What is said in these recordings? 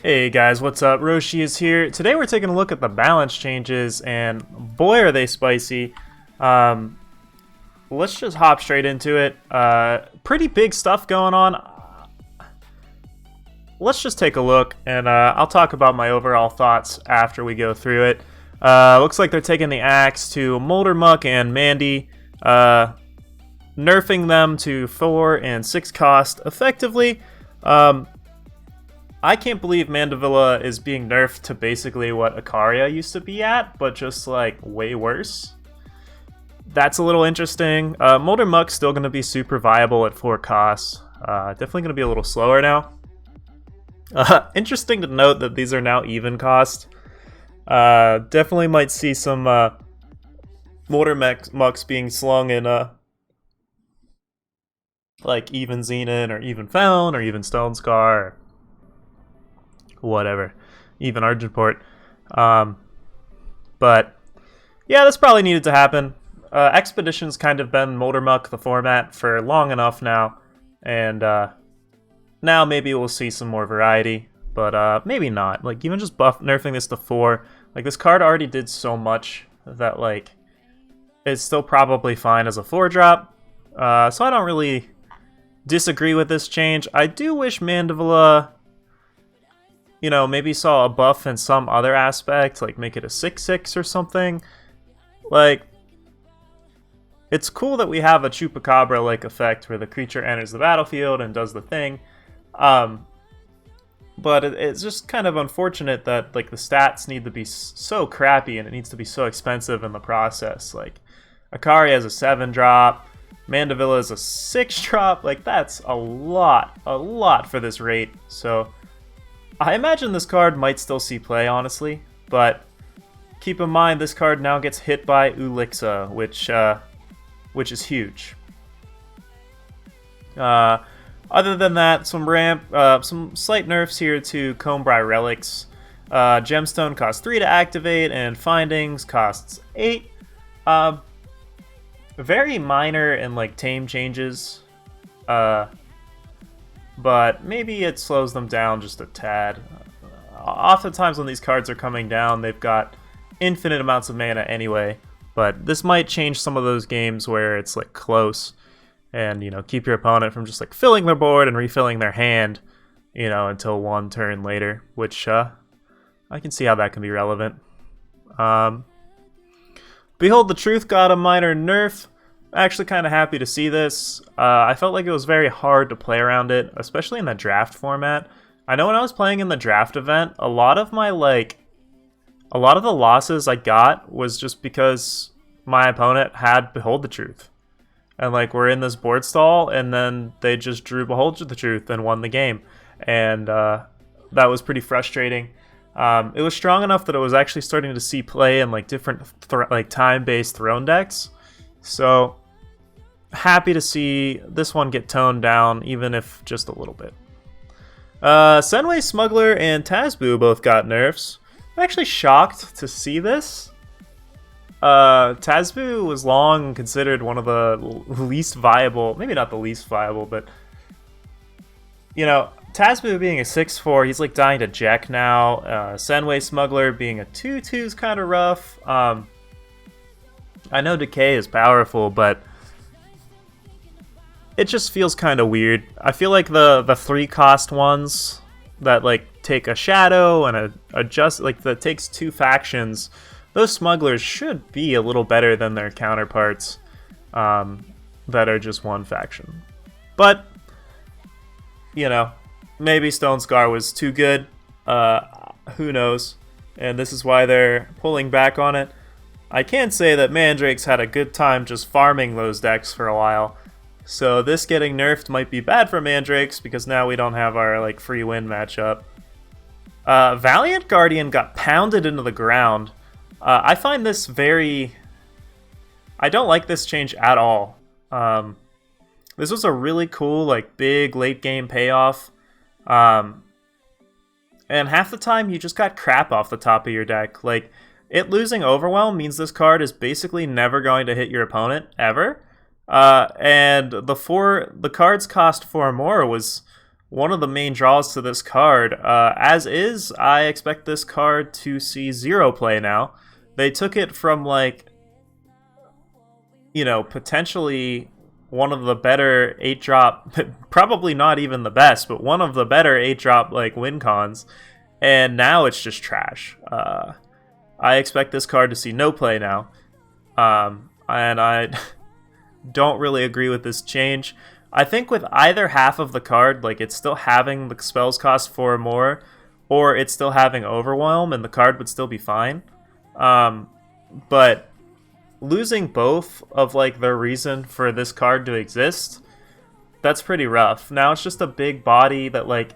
Hey guys, what's up? Roshi is here. Today we're taking a look at the balance changes, and boy are they spicy. Um, let's just hop straight into it. Pretty big stuff going on. Let's just take a look, and I'll talk about my overall thoughts after we go through it. Looks like they're taking the axe to Molder Muck and Mandy, nerfing them to 4 and 6 cost effectively. I can't believe Mandevilla is being nerfed to basically what Ikaria used to be at, but just like way worse. That's a little interesting. Molder Muck's still going to be super viable at 4 costs. Definitely going to be a little slower now. Interesting to note that these are now even cost. Definitely might see some Molder Mucks being slung in like even Xenon or even Found or even Stone Scar. Or whatever, even Argentport. But yeah, this probably needed to happen. Expedition's kind of been Molder Muck the format for long enough now, and now maybe we'll see some more variety, but maybe not. Like, even just nerfing this to 4, like, this card already did so much that, like, it's still probably fine as a 4-drop, so I don't really disagree with this change. I do wish Mandevilla, you know, maybe saw a buff in some other aspect, like make it a 6/6 or something. Like, it's cool that we have a Chupacabra-like effect where the creature enters the battlefield and does the thing. But it's just kind of unfortunate that, like, the stats need to be so crappy and it needs to be so expensive in the process. Like, Ikaria has a 7-drop, Mandevilla is a 6-drop. Like, that's a lot for this rate. So I imagine this card might still see play, honestly, but keep in mind this card now gets hit by Ulixa, which is huge. Other than that, some slight nerfs here to Combri Relics. Gemstone costs 3 to activate, and Findings costs 8. Very minor and like tame changes. But maybe it slows them down just a tad. Oftentimes when these cards are coming down, they've got infinite amounts of mana anyway, but this might change some of those games where it's like close and, you know, keep your opponent from just like filling their board and refilling their hand, you know, until one turn later, which I can see how that can be relevant. Behold the Truth got a minor nerf. Actually kind of happy to see this. I felt like it was very hard to play around it, especially in the draft format. I know when I was playing in the draft event, a lot of the losses I got was just because my opponent had Behold the Truth. And like, we're in this board stall, and then they just drew Behold the Truth and won the game. And that was pretty frustrating. It was strong enough that it was actually starting to see play in like different like time-based throne decks. So, happy to see this one get toned down, even if just a little bit. Senway Smuggler and Tazboo both got nerfs. I'm actually shocked to see this. Tazboo was long considered one of the least viable, maybe not the least viable, but, you know, Tazboo being a 6/4, he's like dying to Jack now. Senway Smuggler being a 2/2 is kind of rough. I know Decay is powerful, but it just feels kind of weird. I feel like the 3-cost ones that like take a shadow and that takes 2 factions, those smugglers should be a little better than their counterparts that are just 1 faction. But, you know, maybe Stone Scar was too good. Who knows? And this is why they're pulling back on it. I can say that Mandrake's had a good time just farming those decks for a while. So this getting nerfed might be bad for Mandrakes because now we don't have our like free win matchup. Valiant Guardian got pounded into the ground. I find this very... I don't like this change at all. This was a really cool, like, big late game payoff. And half the time you just got crap off the top of your deck. Like, it losing Overwhelm means this card is basically never going to hit your opponent, ever. And the cards cost 4 more was one of the main draws to this card. As is, I expect this card to see 0 play now. They took it from, like, you know, potentially one of the better 8-drop, probably not even the best, but one of the better 8-drop, like, win cons, and now it's just trash. I expect this card to see no play now, and I don't really agree with this change. I think with either half of the card, like, it's still having the spells cost 4 more, or it's still having Overwhelm, and the card would still be fine. But losing both of, like, the reason for this card to exist, that's pretty rough. Now it's just a big body that, like,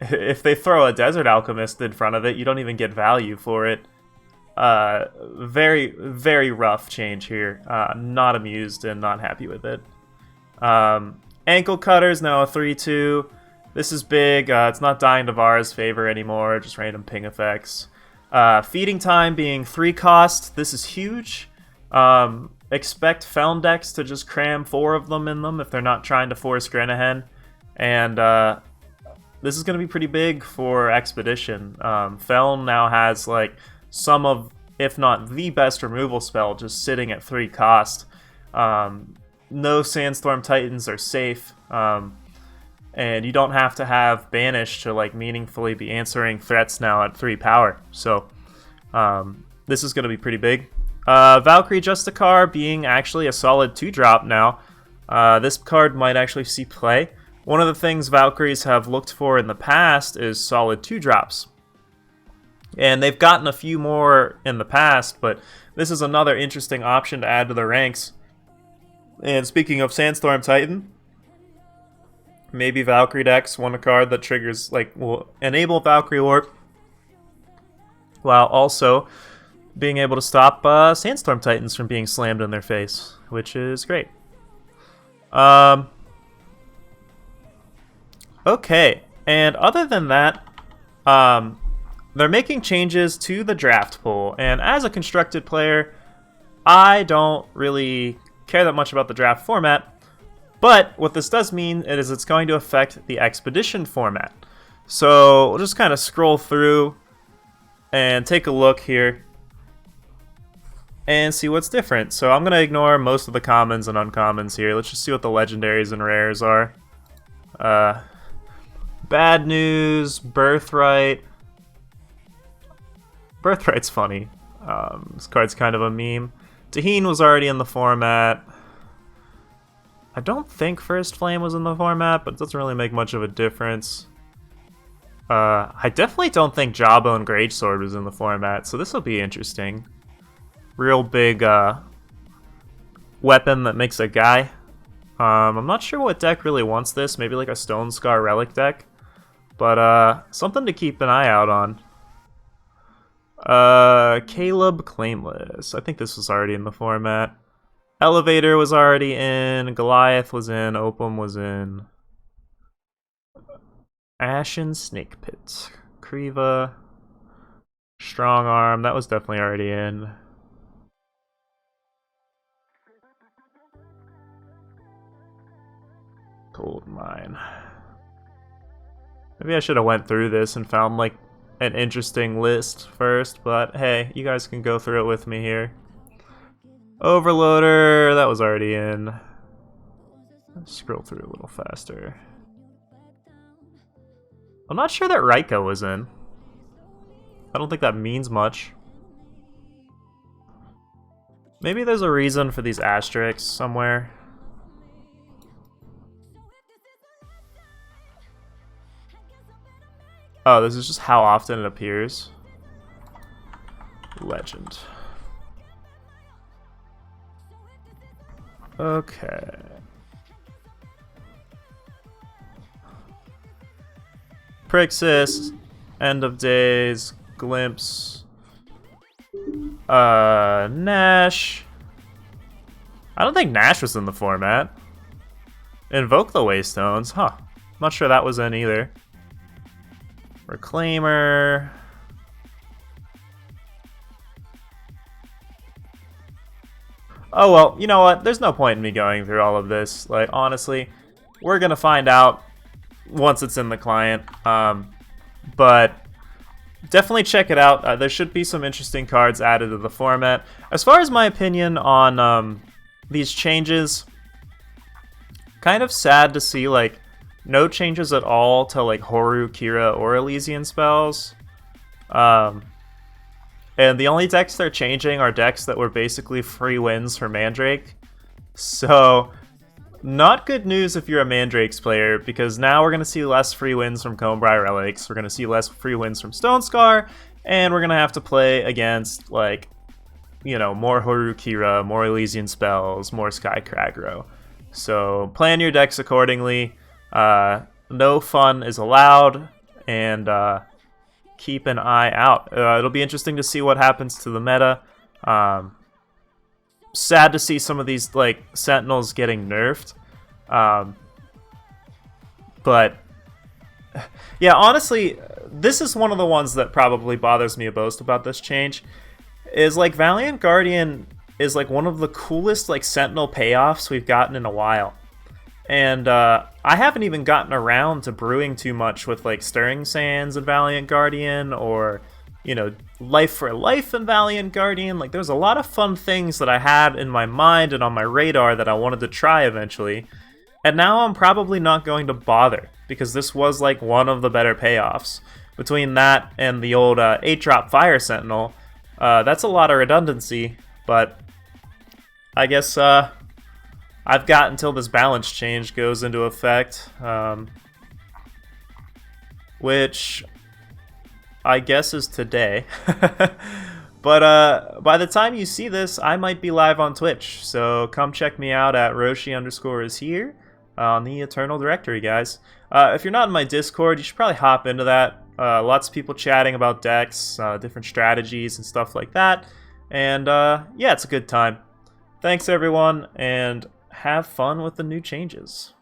if they throw a Desert Alchemist in front of it, you don't even get value for it. Very, very rough change here. Not amused and not happy with it. Ankle Cutter's now a 3-2. This is big. It's not dying to Vara's favor anymore, just random ping effects. Feeding Time being 3 cost. This is huge. Expect Feln decks to just cram 4 of them in them if they're not trying to force Grenahen. And this is going to be pretty big for Expedition. Feln now has, like, some of, if not the best removal spell just sitting at 3 cost. No Sandstorm Titans are safe. And you don't have to have Banish to, like, meaningfully be answering threats now at 3 power. So this is going to be pretty big. Valkyrie Justicar being actually a solid 2-drop now. This card might actually see play. One of the things Valkyries have looked for in the past is solid 2-drops. And they've gotten a few more in the past, but this is another interesting option to add to the ranks. And speaking of Sandstorm Titan, maybe Valkyrie decks want a card that triggers, like, will enable Valkyrie Warp, while also being able to stop Sandstorm Titans from being slammed in their face, which is great. Okay, and other than that, they're making changes to the draft pool, and as a constructed player, I don't really care that much about the draft format, but what this does mean is it's going to affect the Expedition format. So we'll just kind of scroll through and take a look here and see what's different. So I'm going to ignore most of the commons and uncommons here. Let's just see what the legendaries and rares are. Bad news, Birthright. Birthright's funny. This card's kind of a meme. Taheen was already in the format. I don't think First Flame was in the format, but it doesn't really make much of a difference. I definitely don't think Jawbone Greatsword was in the format, so this will be interesting. Real big weapon that makes a guy. I'm not sure what deck really wants this. Maybe like a Stone Scar Relic deck. But something to keep an eye out on. Caleb Claimless. I think this was already in the format. Elevator was already in. Goliath was in. Opum was in. Ashen Snake Pit. Kriva. Strong Arm. That was definitely already in. Gold Mine. Maybe I should have went through this and found, like, an interesting list first, but hey, you guys can go through it with me here. Overloader, that was already in. Let's scroll through a little faster. I'm not sure that Raika was in. I don't think that means much. Maybe there's a reason for these asterisks somewhere. Oh, this is just how often it appears. Legend. Okay. Prixis, End of Days, Glimpse, Nash. I don't think Nash was in the format. Invoke the Waystones, huh? Not sure that was in either. Reclaimer. Oh well, you know what? There's no point in me going through all of this. Like, honestly, we're gonna find out once it's in the client. But definitely check it out. There should be some interesting cards added to the format. As far as my opinion on these changes, kind of sad to see like no changes at all to like Horu, Kira, or Elysian spells. And the only decks they're changing are decks that were basically free wins for Mandrake. So not good news if you're a Mandrakes player, because now we're going to see less free wins from Combri Relics, we're going to see less free wins from Stone Scar, and we're going to have to play against, like, you know, more Horu Kira, more Elysian spells, more Sky Kragro. So plan your decks accordingly. No fun is allowed, and keep an eye out. It'll be interesting to see what happens to the meta. Sad to see some of these like Sentinels getting nerfed, but yeah, honestly, this is one of the ones that probably bothers me most about this change. Is like Valiant Guardian is like one of the coolest like Sentinel payoffs we've gotten in a while, and I haven't even gotten around to brewing too much with like Stirring Sands and Valiant Guardian, or you know, Life for Life and Valiant Guardian. Like, there's a lot of fun things that I had in my mind and on my radar that I wanted to try eventually. And now I'm probably not going to bother, because this was like one of the better payoffs. Between that and the old 8-drop Fire Sentinel, that's a lot of redundancy, but I guess I've got until this balance change goes into effect, which I guess is today. But by the time you see this, I might be live on Twitch, so come check me out at Roshi_is_here on the Eternal Directory, guys. If you're not in my Discord, you should probably hop into that. Lots of people chatting about decks, different strategies and stuff like that, and yeah, it's a good time. Thanks everyone, and have fun with the new changes.